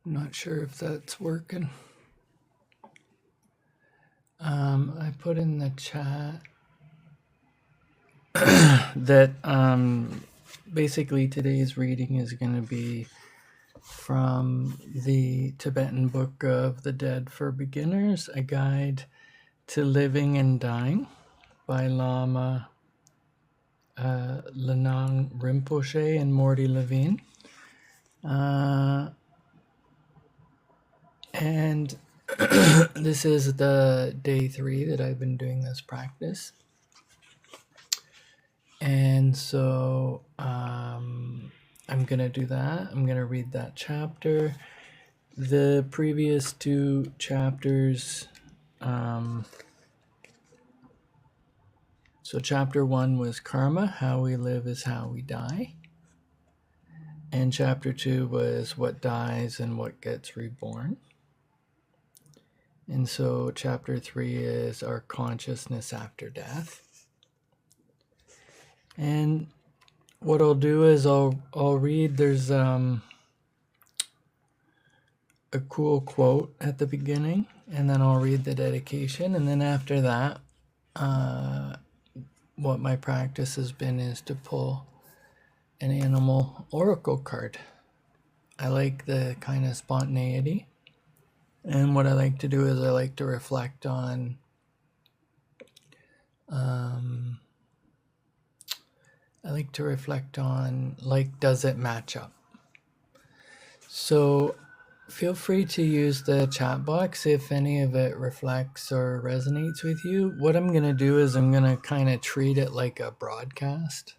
I'm not sure if that's working. I put in the chat that basically today's reading is going to be from the Tibetan Book of the Dead for Beginners, A Guide to Living and Dying by Lama Lhanang Rinpoche and Mordy Levine. And this is the day 3 that I've been doing this practice. And so I'm going to do that. I'm going to read that chapter. The previous 2 chapters, so chapter 1 was Karma, How We Live is How We Die. And chapter 2 was What Dies and What Gets Reborn. And so chapter 3 is Our Consciousness After Death. And what I'll do is I'll read, there's a cool quote at the beginning, and then I'll read the dedication, and then after that, what my practice has been is to pull an animal oracle card. I like the kind of spontaneity, and what I like to do is I like to reflect on like, does it match up? So feel free to use the chat box if any of it reflects or resonates with you. What I'm going to do is I'm going to kind of treat it like a broadcast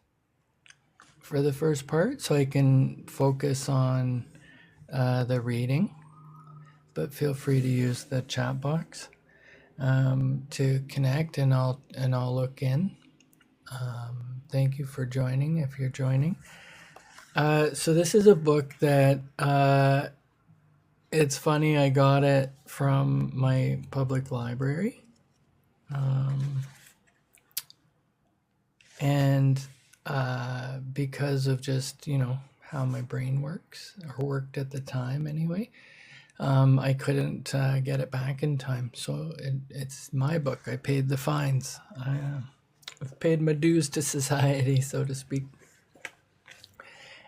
for the first part so I can focus on the reading. But feel free to use the chat box to connect, and I'll look in. Thank you for joining if you're joining. So this is a book that it's funny, I got it from my public library. And because of just, how my brain works, or worked at the time anyway, I couldn't get it back in time. So it's my book. I paid the fines. I've paid my dues to society, so to speak.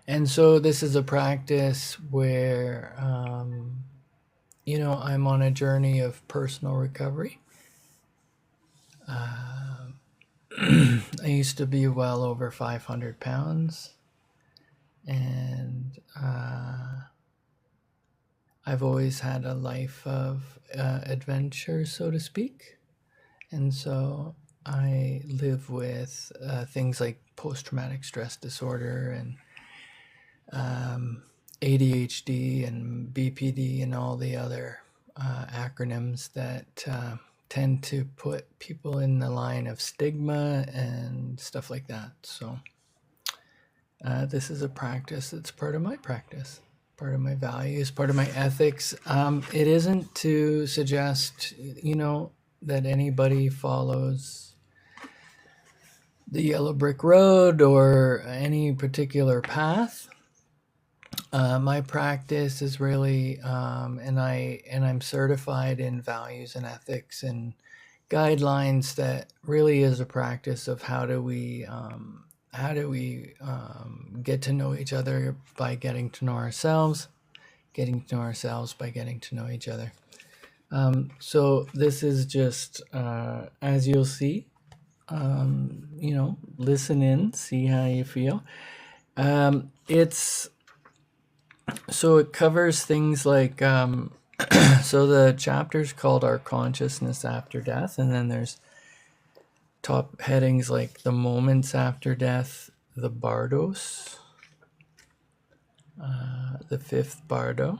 And so this is a practice where, I'm on a journey of personal recovery. I used to be well over 500 pounds, and I've always had a life of adventure, so to speak. And so I live with things like post-traumatic stress disorder and ADHD and BPD and all the other acronyms that tend to put people in the line of stigma and stuff like that. So this is a practice that's part of my practice, part of my values, part of my ethics. It isn't to suggest, that anybody follows the yellow brick road or any particular path. My practice is really, and I'm certified in values and ethics and guidelines that really is a practice of how do we get to know each other by getting to know ourselves, getting to know ourselves by getting to know each other. So this is just, as you'll see, listen in, see how you feel. So it covers things like, so the chapter's called Our Consciousness After Death, and then there's top headings like the moments after death, the bardos, the 5th bardo,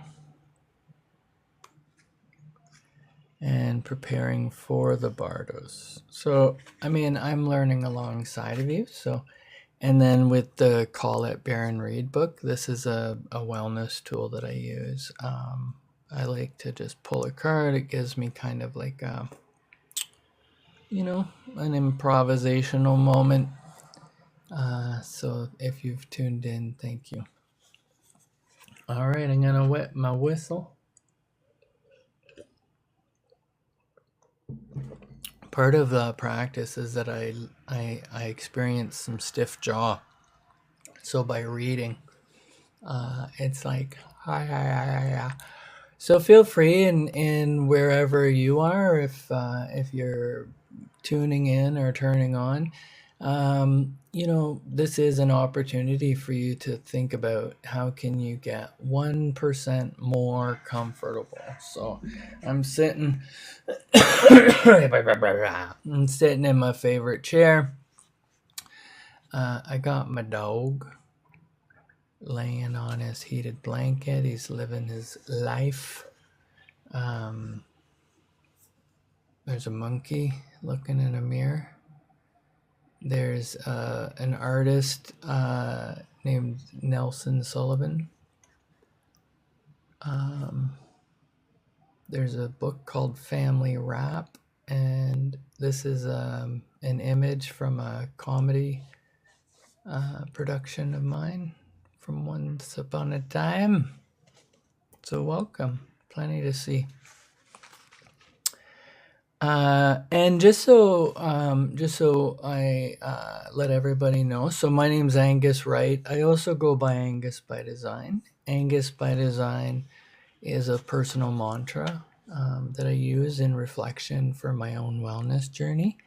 and preparing for the bardos. So, I'm learning alongside of you. So, and then with the Collette Baron-Reid book, this is a wellness tool that I use. I like to just pull a card. It gives me kind of like an improvisational moment. So if you've tuned in, thank you. All right, I'm gonna wet my whistle. Part of the practice is that I experience some stiff jaw. So by reading, it's like so feel free in wherever you are, if you're tuning in or turning on, this is an opportunity for you to think about how can you get 1% more comfortable. So I'm sitting I'm sitting in my favorite chair. I got my dog laying on his heated blanket. He's living his life. There's a monkey looking in a mirror. There's an artist named Nelson Sullivan. There's a book called Family Rap, and this is an image from a comedy production of mine from once upon a time. So welcome, plenty to see. And just so I let everybody know, so my name's Angus Wright. I also go by Angus by Design. Angus by Design is a personal mantra that I use in reflection for my own wellness journey.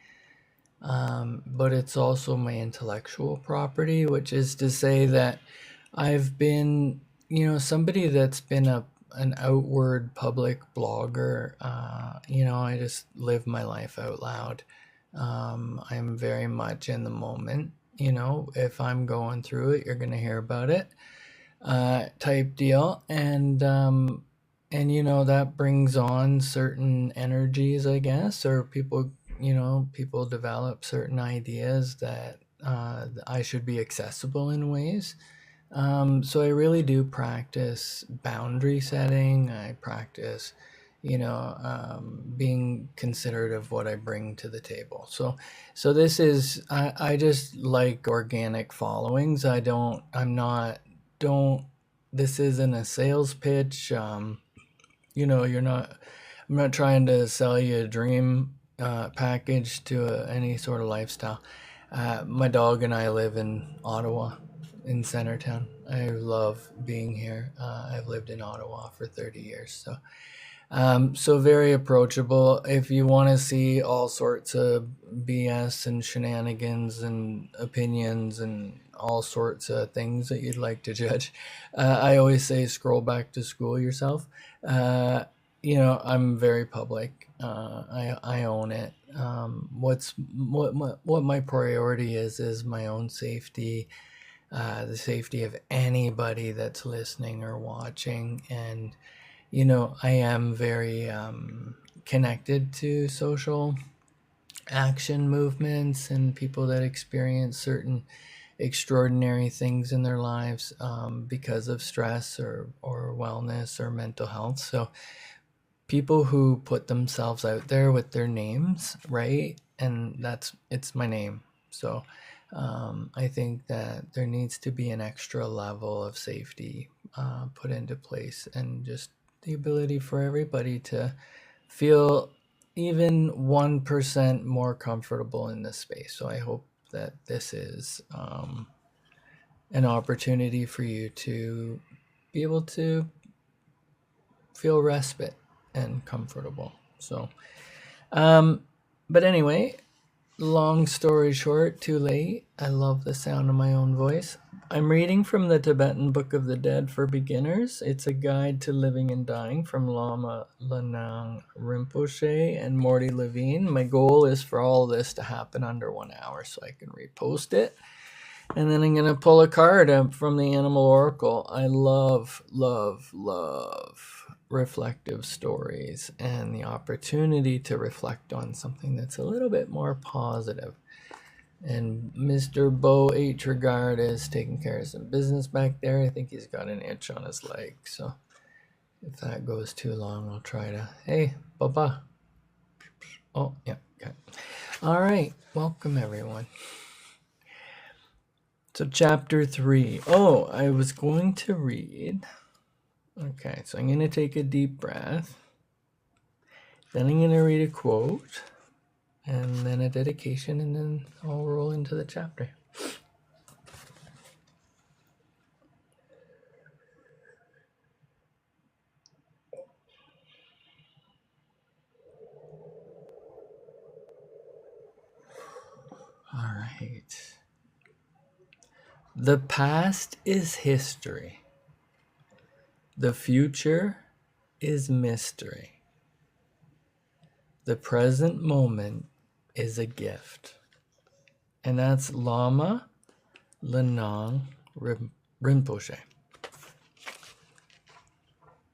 But it's also my intellectual property, which is to say that I've been, somebody that's been an outward public blogger. I just live my life out loud. I'm very much in the moment. If I'm going through it, you're going to hear about it, type deal. And that brings on certain energies, I guess, or people develop certain ideas that I should be accessible in ways. So I really do practice boundary setting. I practice, being considerate of what I bring to the table. So this is, I just like organic followings. This isn't a sales pitch. I'm not trying to sell you a dream package to any sort of lifestyle. My dog and I live in Ottawa, in Centertown. I love being here. I've lived in Ottawa for 30 years. So very approachable. If you want to see all sorts of BS and shenanigans and opinions and all sorts of things that you'd like to judge, I always say scroll back to school yourself. I'm very public. I own it. What my priority is my own safety, the safety of anybody that's listening or watching. And, I am very connected to social action movements and people that experience certain extraordinary things in their lives because of stress or wellness or mental health. So people who put themselves out there with their names, right? And it's my name. So I think that there needs to be an extra level of safety put into place, and just the ability for everybody to feel even 1% more comfortable in this space. So I hope that this is an opportunity for you to be able to feel respite and comfortable. So, but anyway, long story short, too late. I love the sound of my own voice. I'm reading from the Tibetan Book of the Dead for Beginners. It's a guide to living and dying from Lama, Lhanang, Rinpoche, and Mordy, Levine. My goal is for all of this to happen under 1 hour so I can repost it. And then I'm going to pull a card from the Animal Oracle. I love, love, love reflective stories and the opportunity to reflect on something that's a little bit more positive. And Mr. Bo H. Regard is taking care of some business back there. I think he's got an itch on his leg. So if that goes too long, I'll try to... Hey, Baba. Oh, yeah, okay. All right, welcome everyone. So chapter 3. Oh, I was going to read Okay, so I'm going to take a deep breath. Then I'm going to read a quote, and then a dedication, and then I'll roll into the chapter. All right. The past is history. The future is mystery. The present moment is a gift. And that's Lama Lhanang Rinpoche.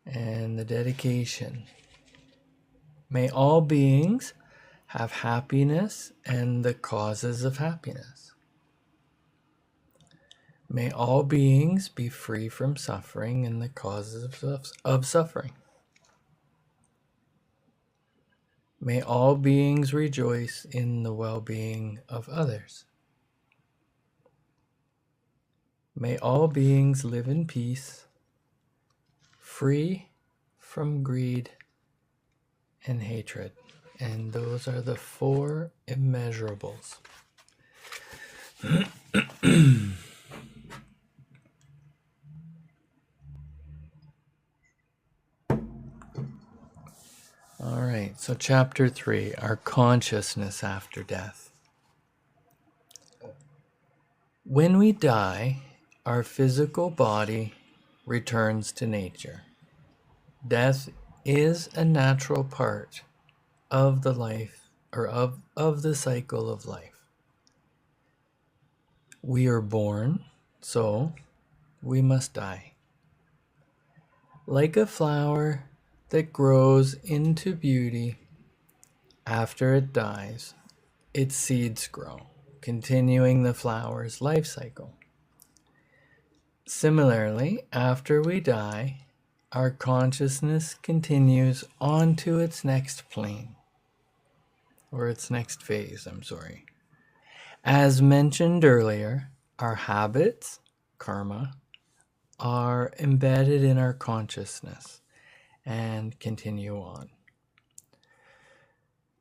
And the dedication. May all beings have happiness and the causes of happiness. May all beings be free from suffering and the causes of suffering. May all beings rejoice in the well-being of others. May all beings live in peace, free from greed and hatred. And those are the 4 immeasurables. All right, so chapter 3, our consciousness after death. When we die, our physical body returns to nature. Death is a natural part of the life, or of the cycle of life. We are born, so we must die. Like a flower that grows into beauty, after it dies, its seeds grow, continuing the flower's life cycle. Similarly, after we die, our consciousness continues on to its next plane, or its next phase, As mentioned earlier, our habits, karma, are embedded in our consciousness and continue on.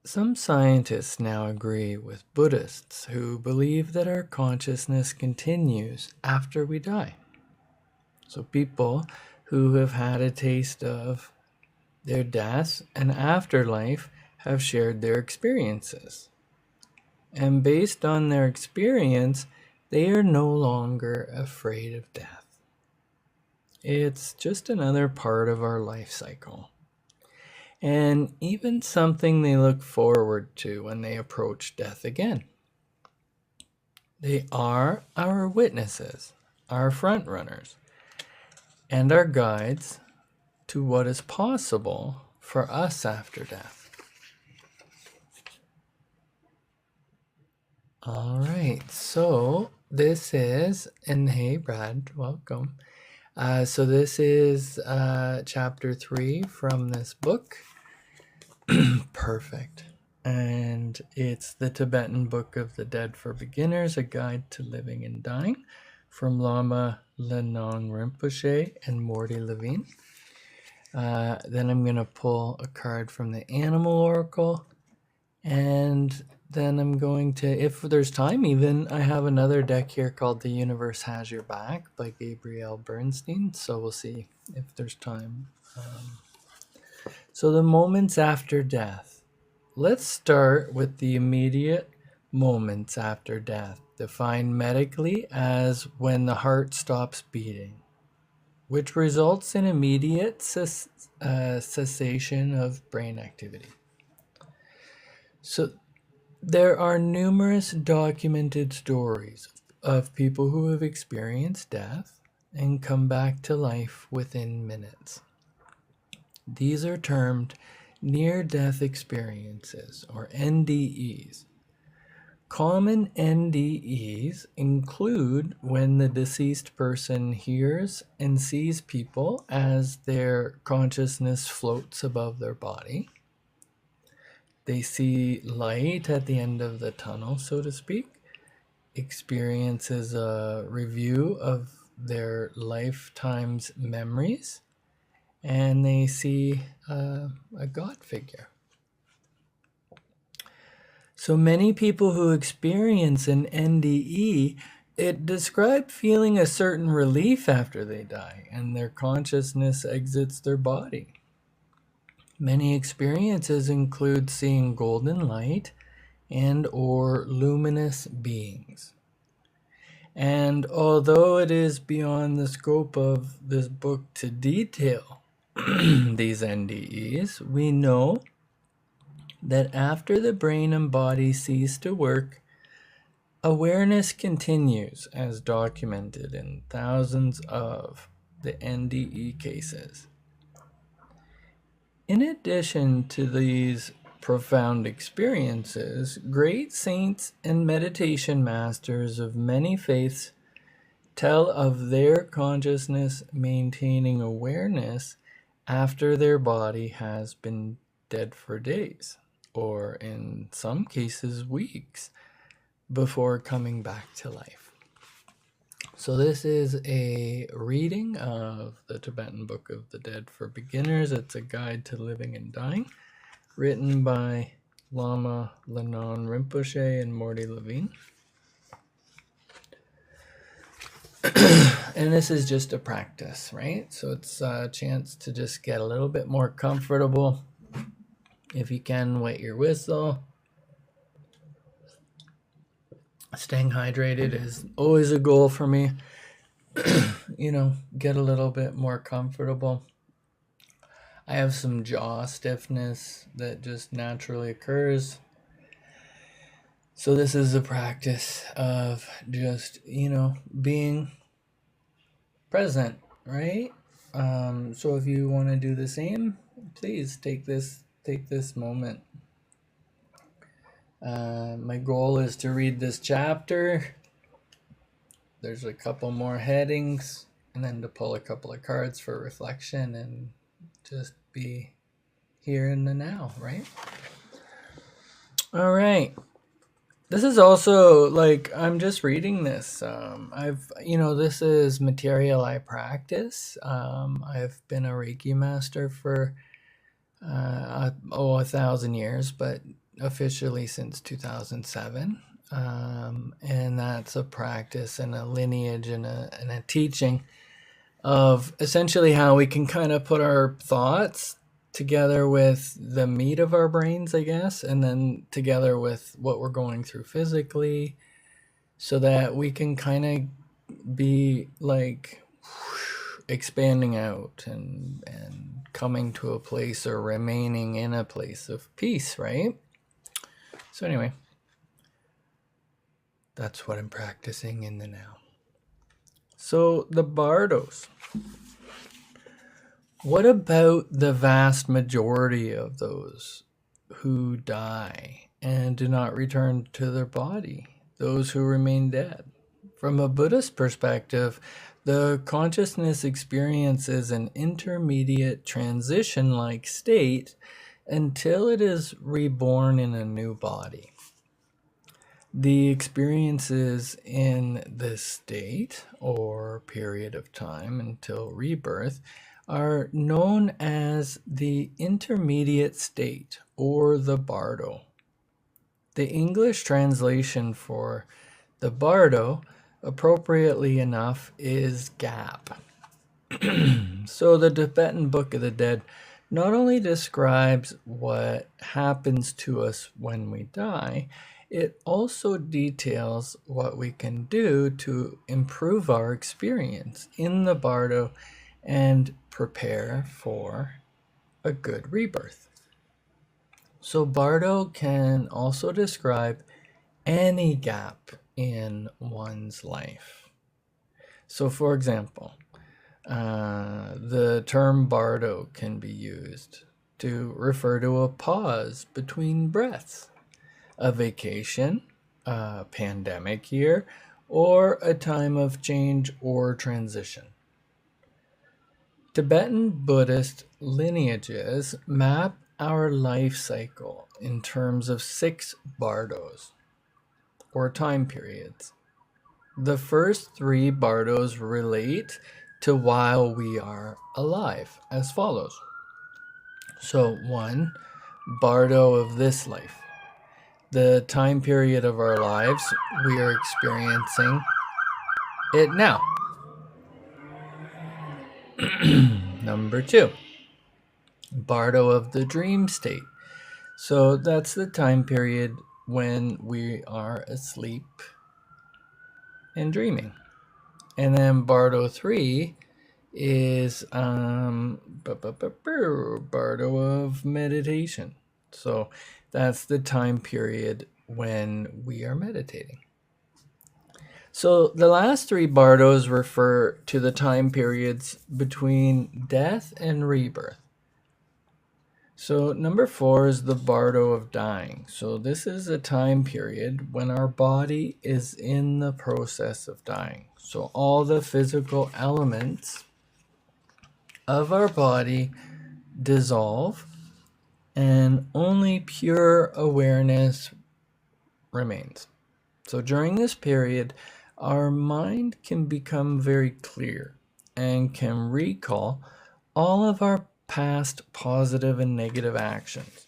Some scientists now agree with Buddhists who believe that our consciousness continues after we die. So people who have had a taste of their death and afterlife have shared their experiences. And based on their experience, they are no longer afraid of death. It's just another part of our life cycle. And even something they look forward to when they approach death again. They are our witnesses, our front runners, and our guides to what is possible for us after death. All right, so this is, and hey Brad, welcome. So this is chapter 3 from this book. Perfect. And it's the Tibetan Book of the Dead for Beginners, A Guide to Living and Dying, from Lama Lhanang Rinpoche and Mordy Levine. Then I'm going to pull a card from the Animal Oracle, and then I'm going to, if there's time even, I have another deck here called The Universe Has Your Back by Gabrielle Bernstein, so we'll see if there's time. So the moments after death. Let's start with the immediate moments after death, defined medically as when the heart stops beating, which results in immediate cessation of brain activity. So there are numerous documented stories of people who have experienced death and come back to life within minutes. These are termed near-death experiences, or NDEs. Common NDEs include when the deceased person hears and sees people as their consciousness floats above their body. They see light at the end of the tunnel, so to speak, experiences a review of their lifetime's memories, and they see a God figure. So many people who experience an NDE, it described feeling a certain relief after they die and their consciousness exits their body. Many experiences include seeing golden light and or luminous beings. And although it is beyond the scope of this book to detail these NDEs, we know that after the brain and body cease to work, awareness continues as documented in thousands of the NDE cases. In addition to these profound experiences, great saints and meditation masters of many faiths tell of their consciousness maintaining awareness after their body has been dead for days, or in some cases weeks, before coming back to life. So this is a reading of the Tibetan Book of the Dead for Beginners. It's a guide to living and dying, written by Lama, Lhanang Rinpoche, and Mordy Levine. And this is just a practice, right? So it's a chance to just get a little bit more comfortable. If you can, wet your whistle. Staying hydrated is always a goal for me. Get a little bit more comfortable. I have some jaw stiffness that just naturally occurs. So this is a practice of just, being present, right? So if you want to do the same, please take this moment. My goal is to read this chapter. There's a couple more headings, and then to pull a couple of cards for reflection and just be here in the now, right? All right. This is also I'm just reading this. This is material I practice. I've been a Reiki master for 1,000 years, but officially since 2007. And that's a practice and a lineage and a teaching of essentially how we can kind of put our thoughts together with the meat of our brains, I guess, and then together with what we're going through physically, so that we can kind of be expanding out and coming to a place or remaining in a place of peace, right? So anyway, that's what I'm practicing in the now. So the bardos. What about the vast majority of those who die and do not return to their body, those who remain dead? From a Buddhist perspective, the consciousness experiences an intermediate transition-like state until it is reborn in a new body. The experiences in this state or period of time until rebirth are known as the intermediate state or the bardo. The English translation for the bardo, appropriately enough, is gap. So the Tibetan Book of the Dead not only describes what happens to us when we die, it also details what we can do to improve our experience in the bardo and prepare for a good rebirth. So bardo can also describe any gap in one's life. So for example, the term bardo can be used to refer to a pause between breaths, a vacation, a pandemic year, or a time of change or transition. Tibetan Buddhist lineages map our life cycle in terms of 6 bardos, or time periods. The first 3 bardos relate to while we are alive as follows. So 1, bardo of this life. The time period of our lives, we are experiencing it now. Number 2, bardo of the dream state. So that's the time period when we are asleep and dreaming. And then bardo 3 is bardo of meditation. So that's the time period when we are meditating. So the last 3 bardos refer to the time periods between death and rebirth. So number 4 is the bardo of dying. So this is a time period when our body is in the process of dying. So all the physical elements of our body dissolve and only pure awareness remains. So during this period, our mind can become very clear and can recall all of our past positive and negative actions.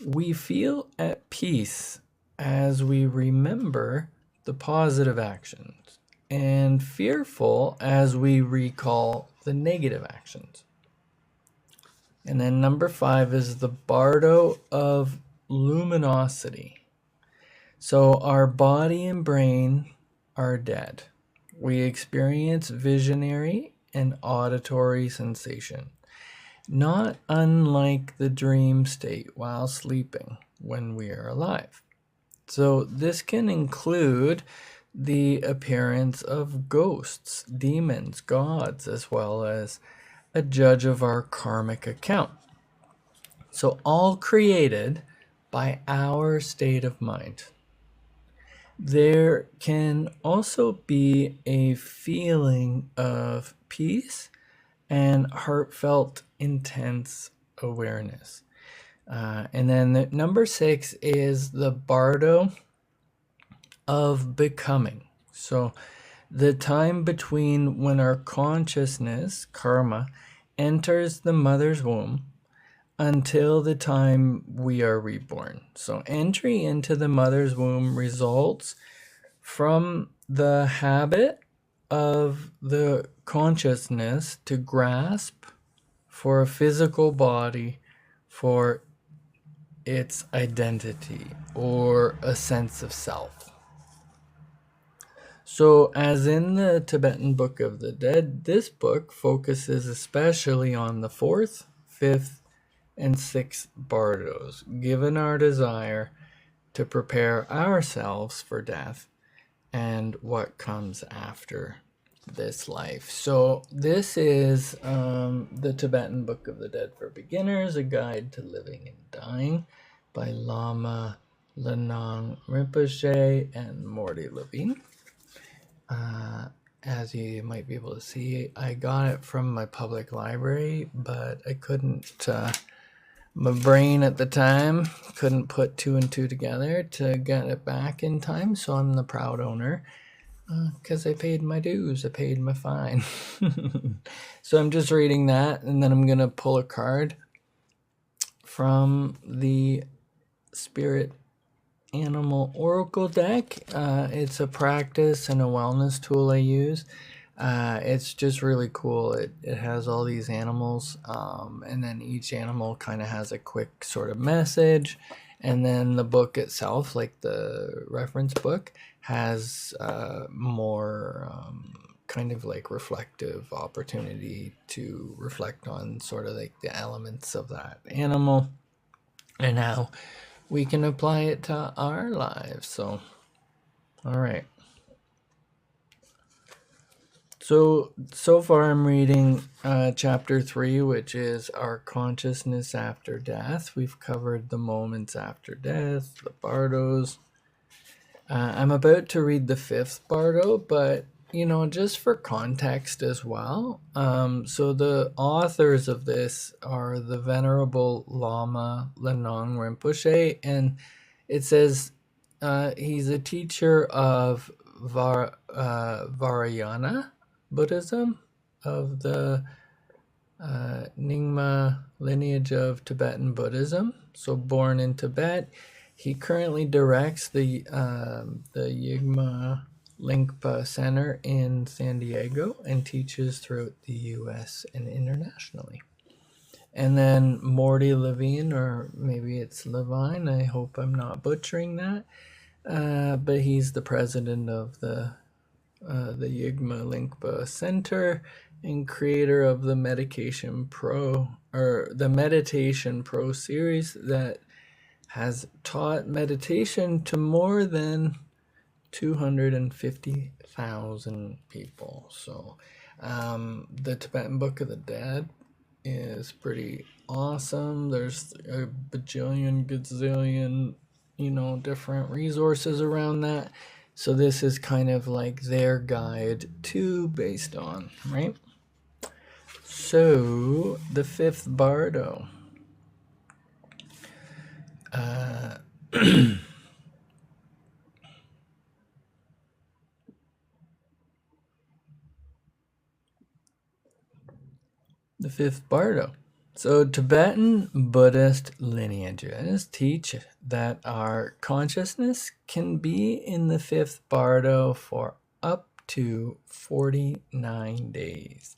We feel at peace as we remember the positive actions and fearful as we recall the negative actions. And then number 5 is the bardo of luminosity. So our body and brain are dead. We experience visionary and auditory sensation, not unlike the dream state while sleeping when we are alive. So this can include the appearance of ghosts, demons, gods, as well as a judge of our karmic account. So all created by our state of mind. There can also be a feeling of peace and heartfelt, intense awareness. And then number 6 is the bardo of becoming. So the time between when our consciousness, karma, enters the mother's womb until the time we are reborn. So entry into the mother's womb results from the habit of the consciousness to grasp for a physical body for its identity or a sense of self. So as in the Tibetan Book of the Dead, this book focuses especially on the 4th, 5th, and 6th bardos, given our desire to prepare ourselves for death and what comes after this life. So this is the Tibetan Book of the Dead for Beginners, A Guide to Living and Dying by Lama, Lhanang Rinpoche, and Mordy Levine. As you might be able to see, I got it from my public library, but I couldn't, my brain at the time couldn't put 2 and 2 together to get it back in time, so I'm the proud owner because I paid my dues, I paid my fine. So I'm just reading that, and then I'm going to pull a card from the Spirit Animal Oracle deck. It's a practice and a wellness tool I use. It's just really cool. It has all these animals, and then each animal kind of has a quick sort of message, and then the book itself, like the reference book, has more kind of like reflective opportunity to reflect on sort of like the elements of that animal and how we can apply it to our lives. So, all right. So far I'm reading chapter 3, which is our consciousness after death. We've covered the moments after death, the bardos. I'm about to read the 5th bardo, but just for context as well. So the authors of this are the Venerable Lama Lhanang Rinpoche, and it says he's a teacher of Vajrayana Buddhism. of the Nyingma lineage of Tibetan Buddhism. So born in Tibet, he currently directs the Nyingma Lingpa Center in San Diego and teaches throughout the U.S. and internationally. And then Mordy Levine, or maybe it's Levine, I hope I'm not butchering that, but he's the president of the Nyingma Lingpa Center and creator of the Meditation Pro series that has taught meditation to more than 250,000 people. So the Tibetan Book of the Dead is pretty awesome. There's a bajillion, gazillion, different resources around that. So this is kind of like their guide too, based on, right? So the fifth bardo. The fifth bardo. So Tibetan Buddhist lineages teach that our consciousness can be in the fifth bardo for up to 49 days.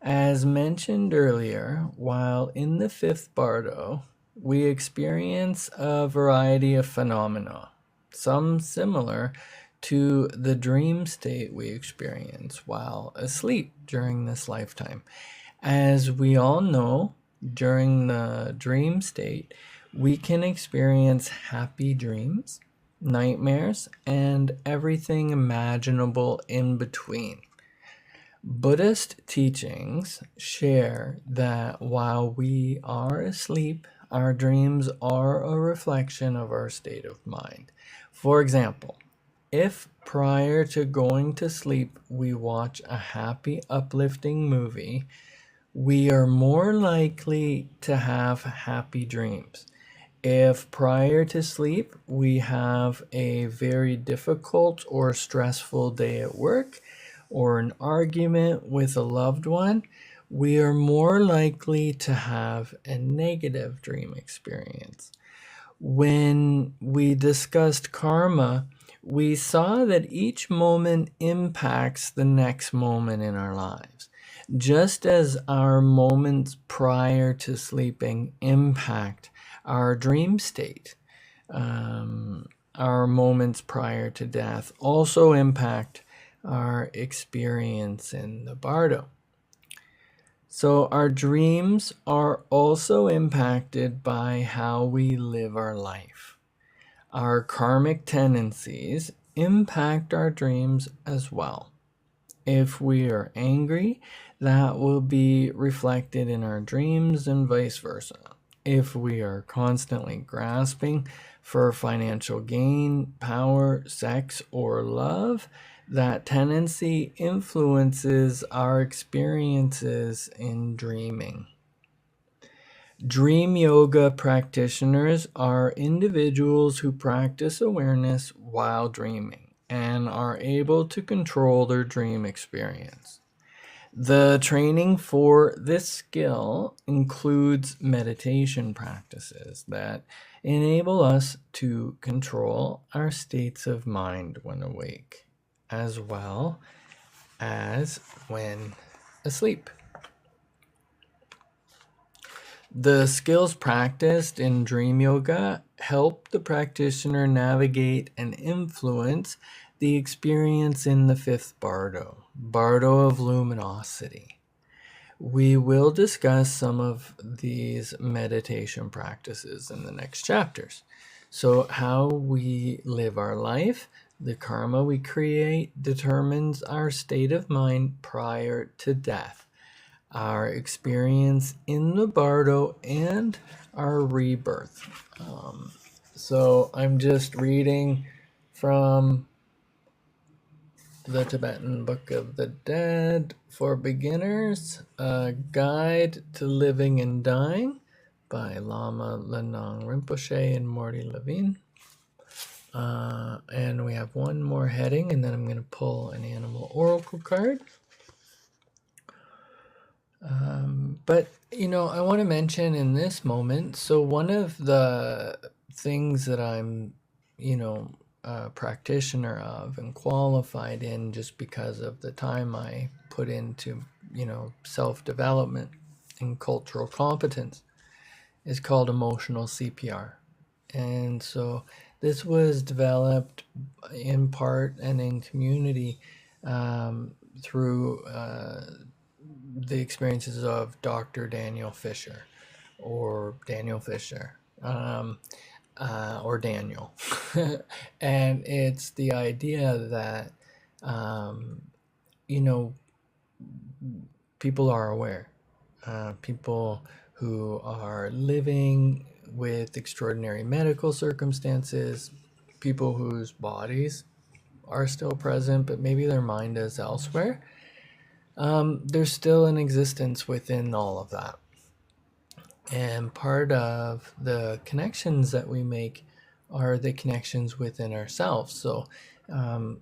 As mentioned earlier, while in the fifth bardo, we experience a variety of phenomena, some similar to the dream state we experience while asleep during this lifetime. As we all know, during the dream state, we can experience happy dreams, nightmares, and everything imaginable in between. Buddhist teachings share that while we are asleep, our dreams are a reflection of our state of mind. For example, if prior to going to sleep we watch a happy, uplifting movie, we are more likely to have happy dreams. If prior to sleep we have a very difficult or stressful day at work or an argument with a loved one, we are more likely to have a negative dream experience. When we discussed karma, we saw that each moment impacts the next moment in our lives. Just as our moments prior to sleeping impact our dream state, our moments prior to death also impact our experience in the bardo. So our dreams are also impacted by how we live our life. Our karmic tendencies impact our dreams as well. If we are angry, that will be reflected in our dreams and vice versa. If we are constantly grasping for financial gain, power, sex, or love, that tendency influences our experiences in dreaming. Dream yoga practitioners are individuals who practice awareness while dreaming and are able to control their dream experience. The training for this skill includes meditation practices that enable us to control our states of mind when awake, as well as when asleep. The skills practiced in dream yoga help the practitioner navigate and influence the experience in the fifth bardo of luminosity. We will discuss some of these meditation practices in the next chapters. So how we live our life, the karma we create, determines our state of mind prior to death, our experience in the bardo, and our rebirth. So I'm just reading from the Tibetan Book of the Dead for Beginners, A Guide to Living and Dying by Lama, Lhanang Rinpoche, and Mordy Levine. And we have one more heading, and then I'm going to pull an animal oracle card. But, I want to mention in this moment, so one of the things that I'm, a practitioner of and qualified in just because of the time I put into, self-development and cultural competence is called emotional CPR. And so this was developed in part and in community through the experiences of Dr. Daniel Fisher or Daniel Fisher or Daniel. And it's the idea that, people are aware. People who are living with extraordinary medical circumstances, people whose bodies are still present, but maybe their mind is elsewhere. There's still an existence within all of that. And part of the connections that we make are the connections within ourselves. So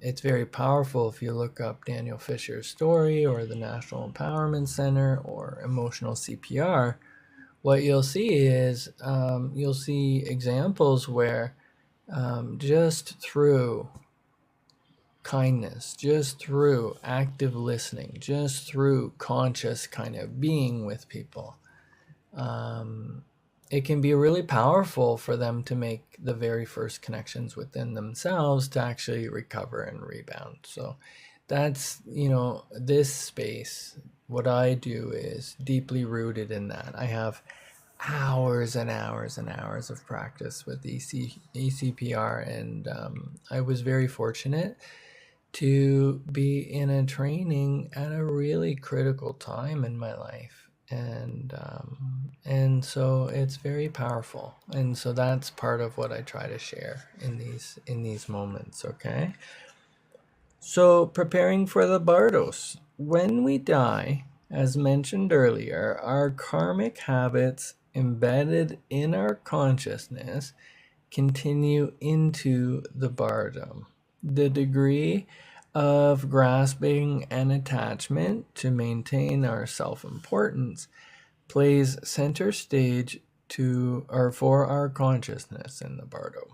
it's very powerful if you look up Daniel Fisher's story or the National Empowerment Center or emotional CPR. What you'll see is you'll see examples where just through kindness, just through active listening, just through conscious kind of being with people, it can be really powerful for them to make the very first connections within themselves to actually recover and rebound. So that's, this space, what I do is deeply rooted in that. I have hours and hours and hours of practice with ECPR, and I was very fortunate to be in a training at a really critical time in my life, and so it's very powerful, and so that's part of what I try to share in these moments. Okay, so preparing for the bardos. When we die, as mentioned earlier, our karmic habits embedded in our consciousness continue into the bardom. The degree of grasping and attachment to maintain our self-importance plays center stage for our consciousness in the bardo.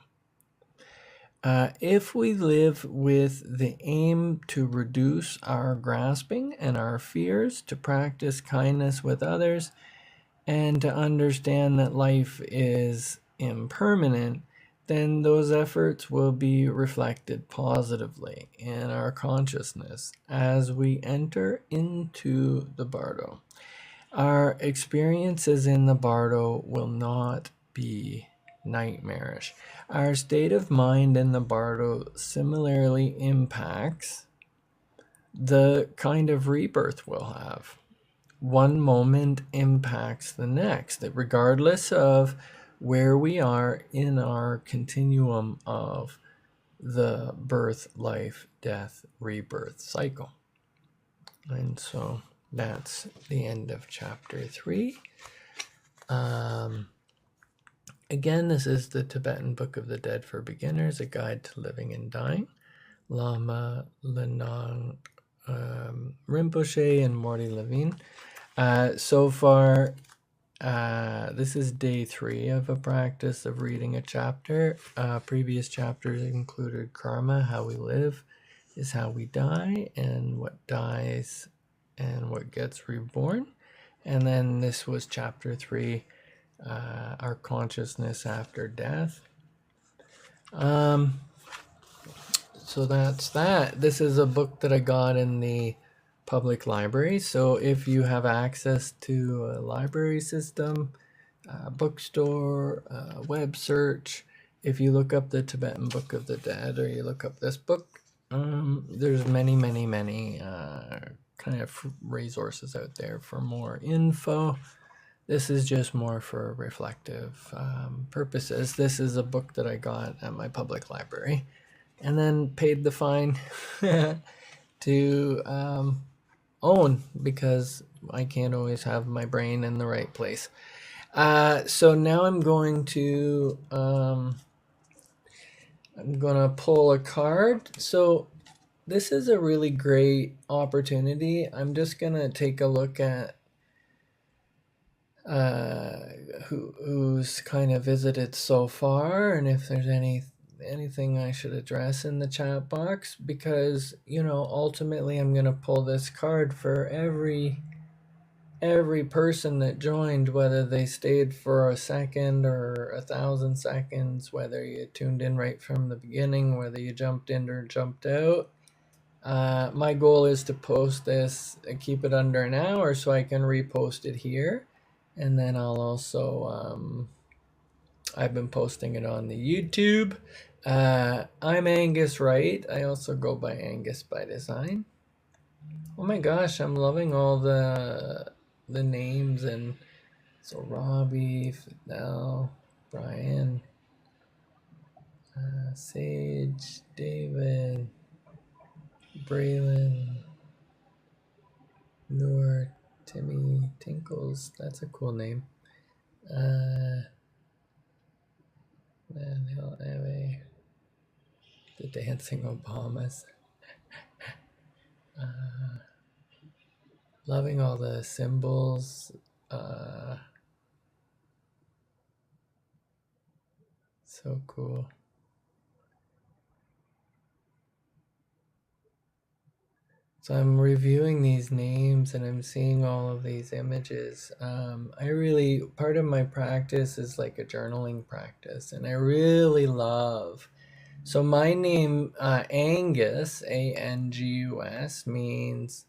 If we live with the aim to reduce our grasping and our fears, to practice kindness with others, and to understand that life is impermanent, then those efforts will be reflected positively in our consciousness as we enter into the bardo. Our experiences in the bardo will not be nightmarish. Our state of mind in the bardo similarly impacts the kind of rebirth we'll have. One moment impacts the next, that regardless of where we are in our continuum of the birth, life, death, rebirth cycle. And so that's the end of chapter 3. Again, this is the Tibetan Book of the Dead for Beginners, a guide to living and dying. Lama, Lhanang, Rinpoche, and Mordy Levine. So far, this is day 3 of a practice of reading a chapter. Previous chapters included karma, how we live is how we die, and what dies and what gets reborn. And then this was chapter 3, our consciousness after death. So that's that. This is a book that I got in the public library. So if you have access to a library system, a bookstore, web search, if you look up the Tibetan Book of the Dead or you look up this book, there's many kind of resources out there for more info. This is just more for reflective purposes. This is a book that I got at my public library and then paid the fine to own, because I can't always have my brain in the right place. So now I'm going to pull a card. So this is a really great opportunity. I'm just gonna take a look at who's kind of visited so far, and if there's anything I should address in the chat box, because ultimately I'm gonna pull this card for every person that joined, whether they stayed for a second or 1,000 seconds, whether you tuned in right from the beginning, whether you jumped in or jumped out. My goal is to post this, keep it under an hour so I can repost it here. And then I'll also, I've been posting it on the YouTube. I'm Angus Wright. I also go by Angus by Design. Oh my gosh, I'm loving all the names. And so Robbie, Fidel, Brian, Sage, David, Braylon, Noor, Timmy, Tinkles, that's a cool name. Then he'll have the Dancing Obamas. Loving all the symbols. So cool. So I'm reviewing these names and I'm seeing all of these images. Part of my practice is like a journaling practice, and I really love. So my name, Angus, Angus, means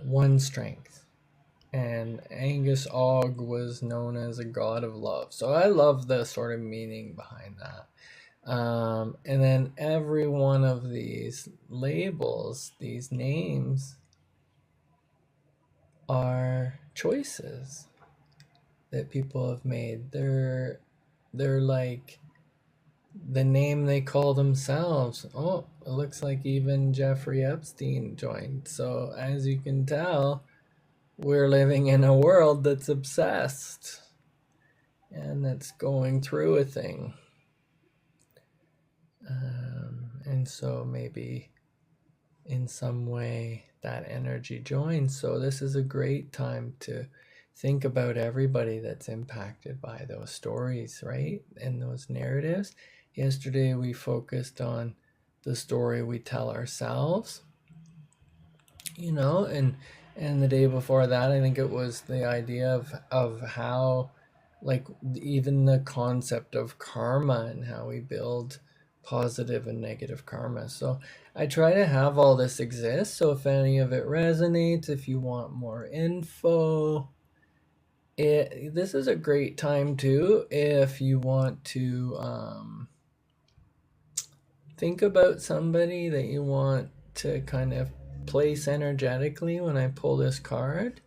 one strength. And Angus Og was known as a god of love. So I love the sort of meaning behind that. And then every one of these labels, these names, are choices that people have made. They're like the name they call themselves. Oh, it looks like even Jeffrey Epstein joined. So as you can tell, we're living in a world that's obsessed and that's going through a thing. And so maybe in some way that energy joins. So this is a great time to think about everybody that's impacted by those stories, right? And those narratives. Yesterday we focused on the story we tell ourselves, and the day before that, I think it was the idea of how, like, even the concept of karma and how we build positive and negative karma. So I try to have all this exist. So if any of it resonates, if you want more info, this is a great time too. If you want to think about somebody that you want to kind of place energetically when I pull this card.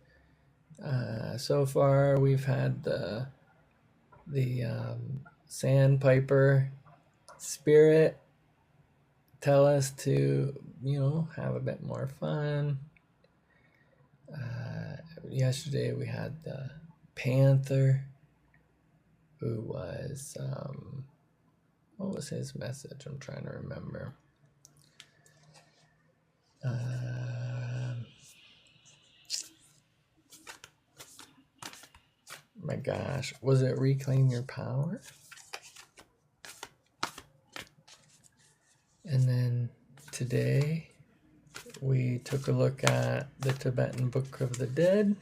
So far we've had the sandpiper spirit tell us to have a bit more fun. Yesterday we had the panther, who was what was his message? I'm trying to remember. My gosh, was it reclaim your power? And then today we took a look at the Tibetan Book of the Dead,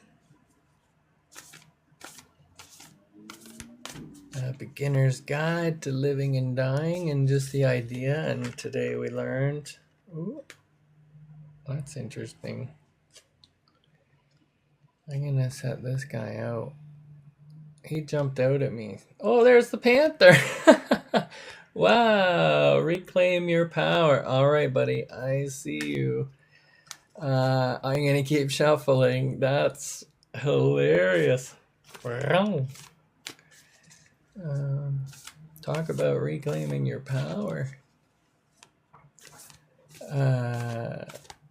a beginner's guide to living and dying, and just the idea. And today we learned, ooh, that's interesting. I'm gonna set this guy out. He jumped out at me. Oh, there's the panther. Wow, reclaim your power. All right, buddy, I see you. I'm gonna keep shuffling. That's hilarious. Wow. Talk about reclaiming your power.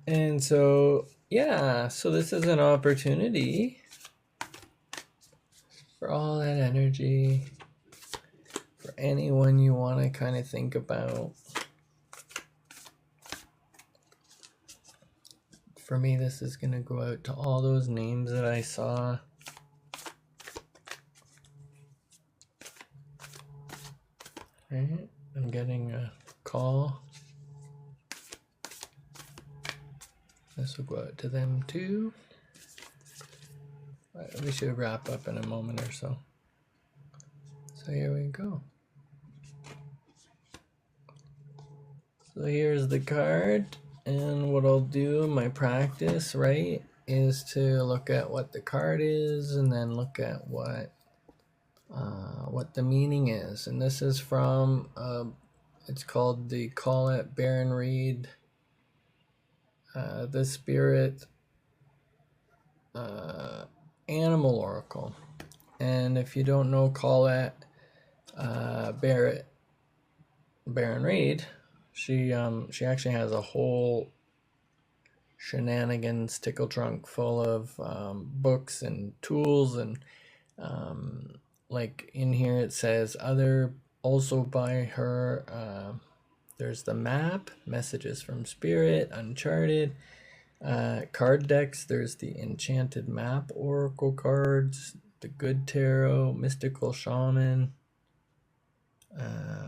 And so, yeah, so this is an opportunity for all that energy, for anyone you want to kind of think about. for me, this is going to go out to all those names that I saw. Right? I'm getting a call. This will go out to them too. We should wrap up in a moment or so. So here we go. So here's the card, and what I'll do, my practice, right, is to look at what the card is and then look at what the meaning is. And this is from, it's called the Collette Baron-Reid, the Spirit Animal Oracle. And if you don't know Collette Baron-Reid, she actually has a whole shenanigans tickle trunk full of books and tools, and like in here it says also by her, there's the map, Messages from Spirit, Uncharted, card decks. There's the Enchanted Map Oracle cards, the Good Tarot, Mystical Shaman,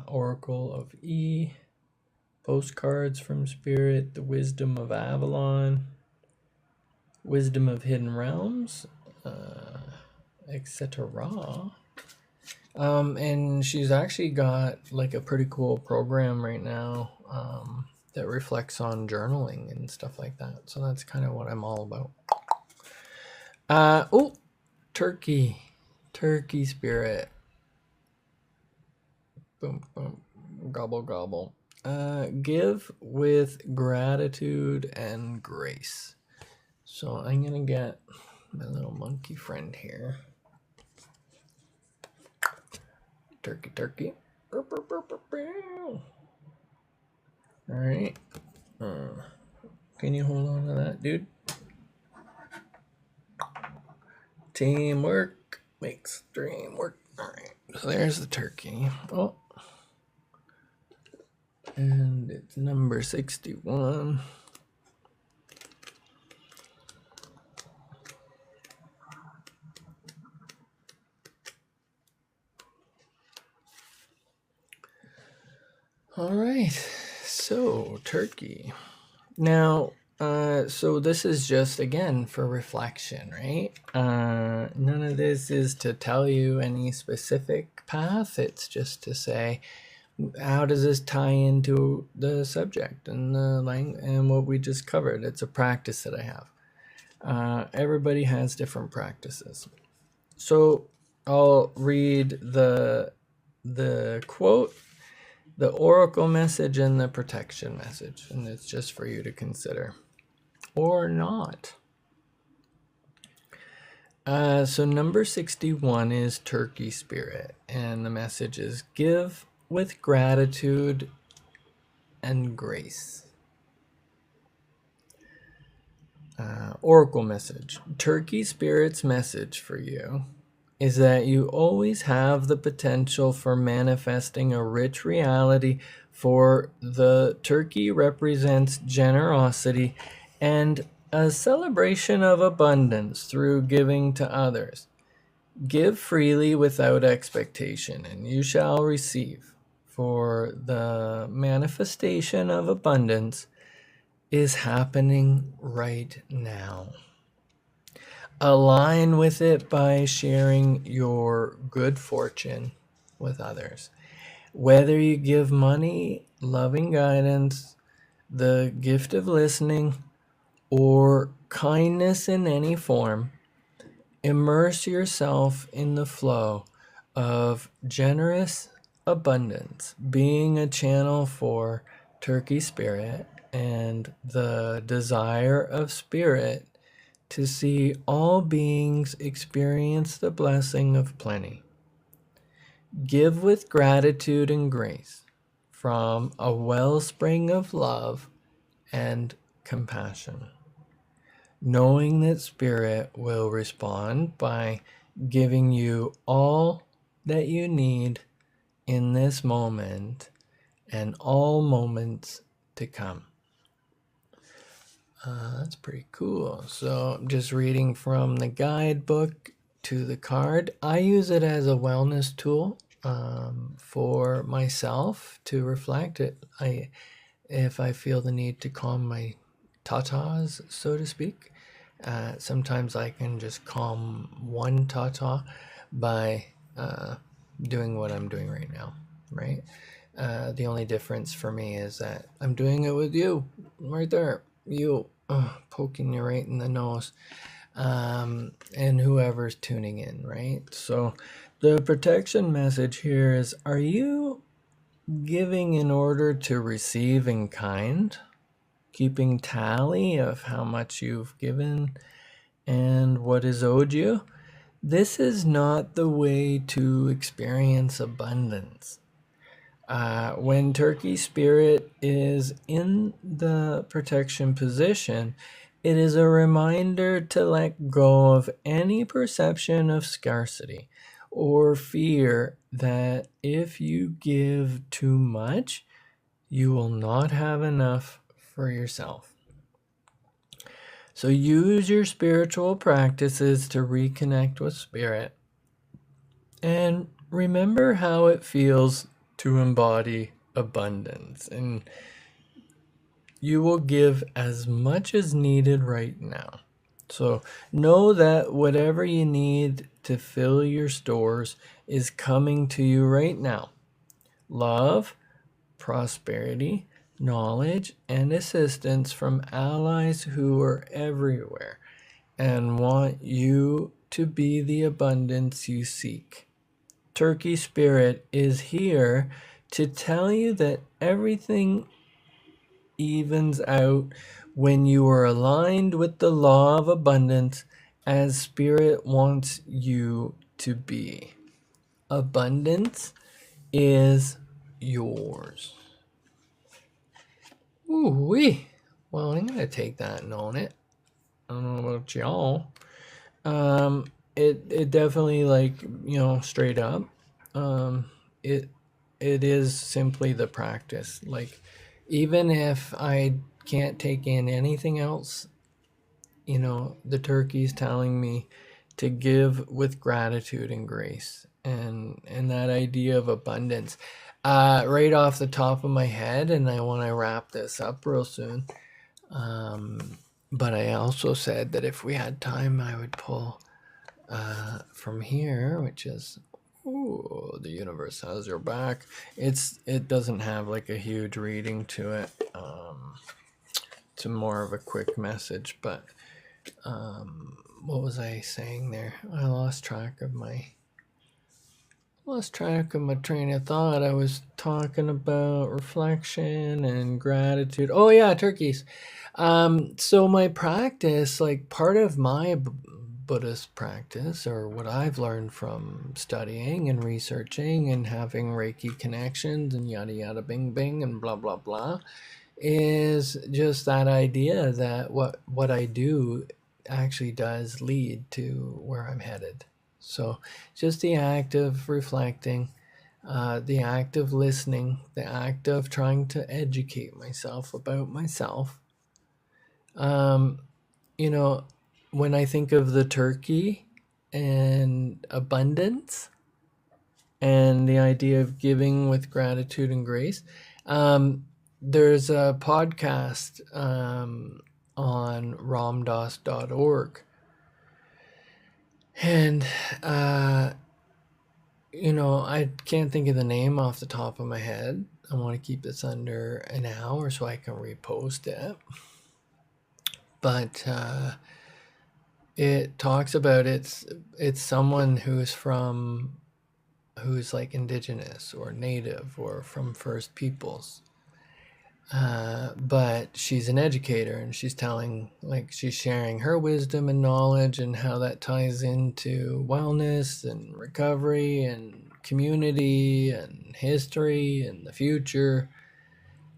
Oracle of E, postcards from Spirit, the Wisdom of Avalon, Wisdom of Hidden Realms, etc. And she's actually got like a pretty cool program right now that reflects on journaling and stuff like that. So that's kind of what I'm all about. Oh, turkey spirit. Boom, boom, gobble, gobble. Give with gratitude and grace. So I'm gonna get my little monkey friend here. Turkey. All right. Can you hold on to that, dude? Teamwork makes dream work. All right. So there's the turkey. Oh. And it's number 61. All right, so turkey. Now, so this is just, again, for reflection, right? None of this is to tell you any specific path. It's just to say, how does this tie into the subject and the language and what we just covered? It's a practice that I have. Everybody has different practices. So I'll read the quote, the oracle message, and the protection message, and it's just for you to consider or not. So number 61 is turkey spirit, and the message is give with gratitude and grace. Oracle message. Turkey spirit's message for you is that you always have the potential for manifesting a rich reality, for the turkey represents generosity and a celebration of abundance through giving to others. Give freely without expectation, and you shall receive, for the manifestation of abundance is happening right now. Align with it by sharing your good fortune with others. Whether you give money, loving guidance, the gift of listening, or kindness in any form, immerse yourself in the flow of generous abundance, being a channel for turkey spirit and the desire of spirit to see all beings experience the blessing of plenty. Give with gratitude and grace from a wellspring of love and compassion, knowing that spirit will respond by giving you all that you need in this moment and all moments to come. That's pretty cool. So I'm just reading from the guidebook to the card. I use it as a wellness tool for myself to reflect it. If I feel the need to calm my tatas, so to speak, sometimes I can just calm one tata by doing what I'm doing right now, right? The only difference for me is that I'm doing it with you, right there. You poking you right in the nose, and whoever's tuning in, right? So the protection message here is, are you giving in order to receive in kind, keeping tally of how much you've given and what is owed you? This is not the way to experience abundance. When Turkey Spirit is in the protection position, it is a reminder to let go of any perception of scarcity or fear that if you give too much, you will not have enough for yourself. So use your spiritual practices to reconnect with Spirit and remember how it feels to embody abundance, and you will give as much as needed right now. So know that whatever you need to fill your stores is coming to you right now. Love, prosperity, knowledge, and assistance from allies who are everywhere and want you to be the abundance you seek. Turkey Spirit is here to tell you that everything evens out when you are aligned with the law of abundance as Spirit wants you to be. Abundance is yours. Ooh-wee. Well, I'm going to take that and own it. I don't know about y'all. It definitely, like, straight up, it is simply the practice. Like, even if I can't take in anything else, the turkey's telling me to give with gratitude and grace, and that idea of abundance. Right off the top of my head, and I want to wrap this up real soon. But I also said that if we had time, I would pull from here, which is, the universe has your back. It doesn't have like a huge reading to it. It's more of a quick message, but what was I saying there? I lost track of my train of thought. I was talking about reflection and gratitude. Oh yeah, turkeys. So my practice, like part of my Buddhist practice, or what I've learned from studying and researching and having Reiki connections and yada yada bing bing and blah blah blah, is just that idea that what I do actually does lead to where I'm headed. So just the act of reflecting, the act of listening, the act of trying to educate myself about myself. When I think of the turkey and abundance and the idea of giving with gratitude and grace, there's a podcast on ramdas.org. And, I can't think of the name off the top of my head. I want to keep this under an hour so I can repost it. But it talks about it's someone who's like indigenous or native or from First Peoples. But she's an educator, and she's sharing her wisdom and knowledge and how that ties into wellness and recovery and community and history and the future.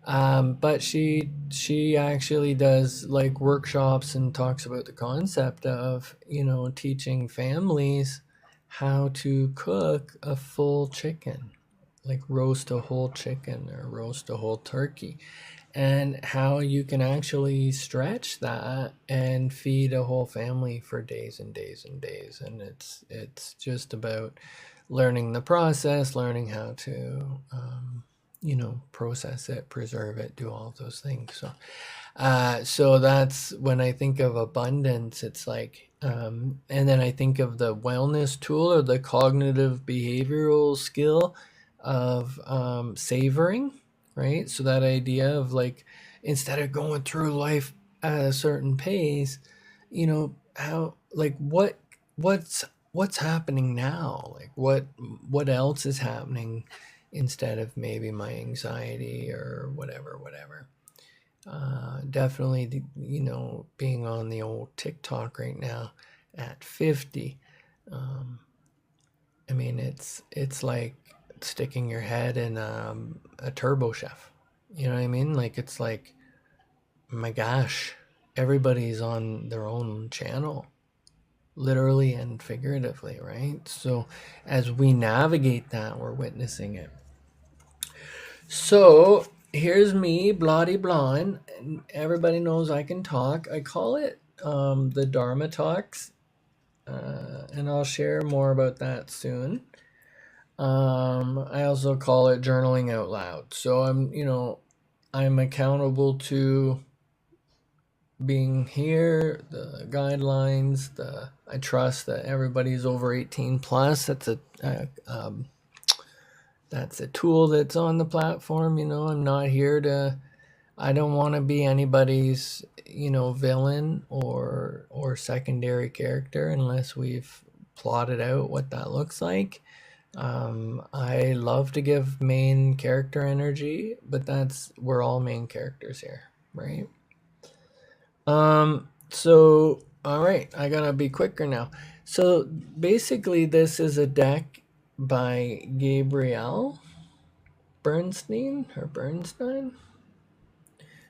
But she actually does like workshops and talks about the concept of, teaching families how to cook a full chicken. like roast a whole chicken or roast a whole turkey, and how you can actually stretch that and feed a whole family for days and days and days. And it's just about learning the process, learning how to process it, preserve it, do all of those things. So that's when I think of abundance. It's like, and then I think of the wellness tool or the cognitive behavioral skill of savoring, right? So that idea of like, instead of going through life at a certain pace, how, like, what's happening now? Like what else is happening instead of maybe my anxiety or whatever. Definitely, being on the old TikTok right now at 50. I mean, it's like sticking your head in a turbo chef. You know what I mean? Like, it's like, my gosh, everybody's on their own channel, literally and figuratively, right? So as we navigate that, we're witnessing it. So here's me, bloody blonde, and everybody knows I can talk. I call it the Dharma Talks, and I'll share more about that soon. I also call it journaling out loud. So I'm accountable to being here, the guidelines, I trust that everybody's over 18 plus. That's a tool that's on the platform. I'm not here I don't want to be anybody's, villain or secondary character unless we've plotted out what that looks like. I love to give main character energy, but we're all main characters here, right? So, all right, I gotta be quicker now. So basically this is a deck by Gabrielle Bernstein. It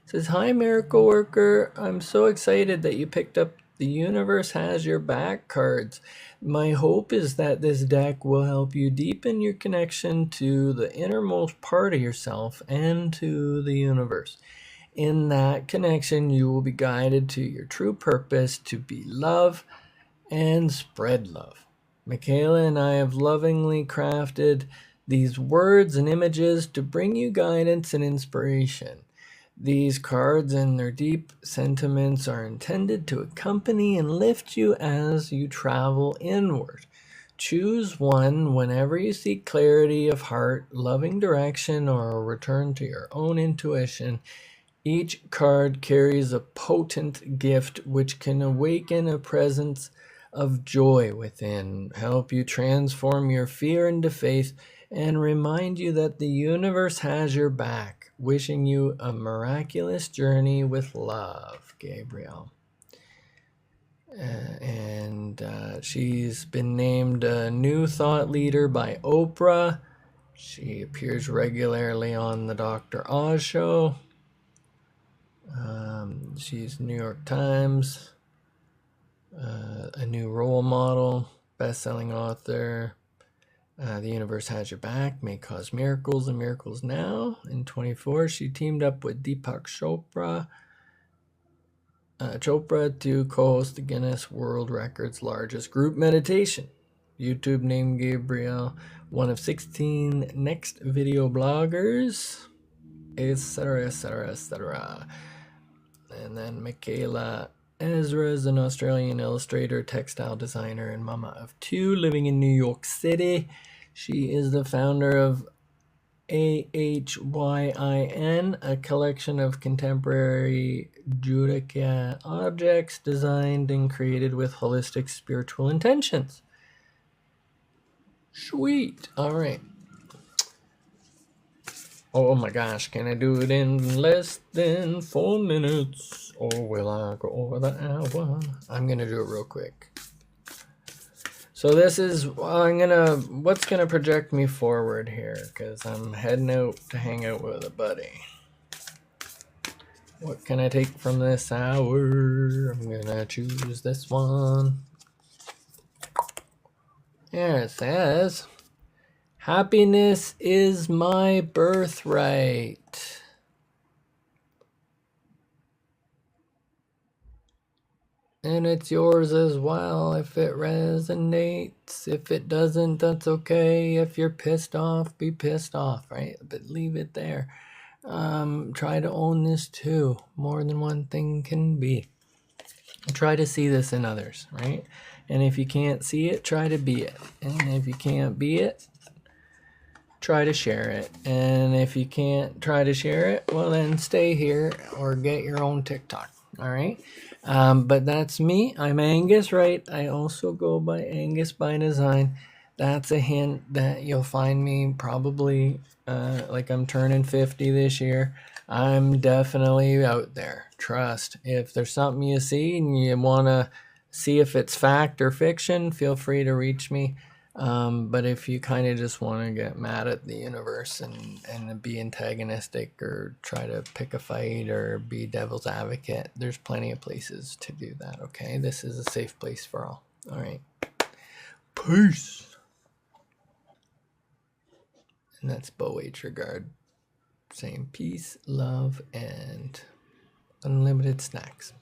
says, "Hi, miracle worker. I'm so excited that you picked up the Universe Has Your Back cards. My hope is that this deck will help you deepen your connection to the innermost part of yourself and to the universe. In that connection, you will be guided to your true purpose, to be love and spread love. Michaela and I have lovingly crafted these words and images to bring you guidance and inspiration. These cards and their deep sentiments are intended to accompany and lift you as you travel inward. Choose one whenever you seek clarity of heart, loving direction, or a return to your own intuition. Each card carries a potent gift which can awaken a presence of joy within, help you transform your fear into faith, and remind you that the universe has your back. Wishing you a miraculous journey with love, Gabrielle." And she's been named a new thought leader by Oprah. She appears regularly on the Dr. Oz show. She's New York Times, a new role model, best-selling author. The Universe Has Your Back may cause miracles and miracles now. In 24, she teamed up with Deepak Chopra to co-host the Guinness World Records largest group meditation. YouTube named Gabrielle one of 16 next video bloggers, etc., etc., etc. And then Michaela Ezra is an Australian illustrator, textile designer, and mama of two living in New York City. She is the founder of AHYIN, a collection of contemporary Judica objects designed and created with holistic spiritual intentions. Sweet. All right. Oh my gosh, can I do it in less than 4 minutes? Or will I go over the hour? I'm going to do it real quick. So this is, what's going to project me forward here, because I'm heading out to hang out with a buddy. What can I take from this hour? I'm going to choose this one. Here it says, Happiness is my birthright. And it's yours as well if it resonates. If it doesn't, that's okay. If you're pissed off, be pissed off, right? But leave it there. Try to own this too. More than one thing can be. Try to see this in others, right? And if you can't see it, try to be it. And if you can't be it, try to share it. And if you can't try to share it, well, then stay here or get your own TikTok. All right. But that's me. I'm Angus, right? I also go by Angus by design. That's a hint that you'll find me probably like I'm turning 50 this year. I'm definitely out there. Trust. If there's something you see and you want to see if it's fact or fiction, feel free to reach me. But if you kind of just want to get mad at the universe and be antagonistic or try to pick a fight or be devil's advocate, there's plenty of places to do that, okay? This is a safe place for all. All right. Peace. And that's Bo H. Regard saying peace, love, and unlimited snacks.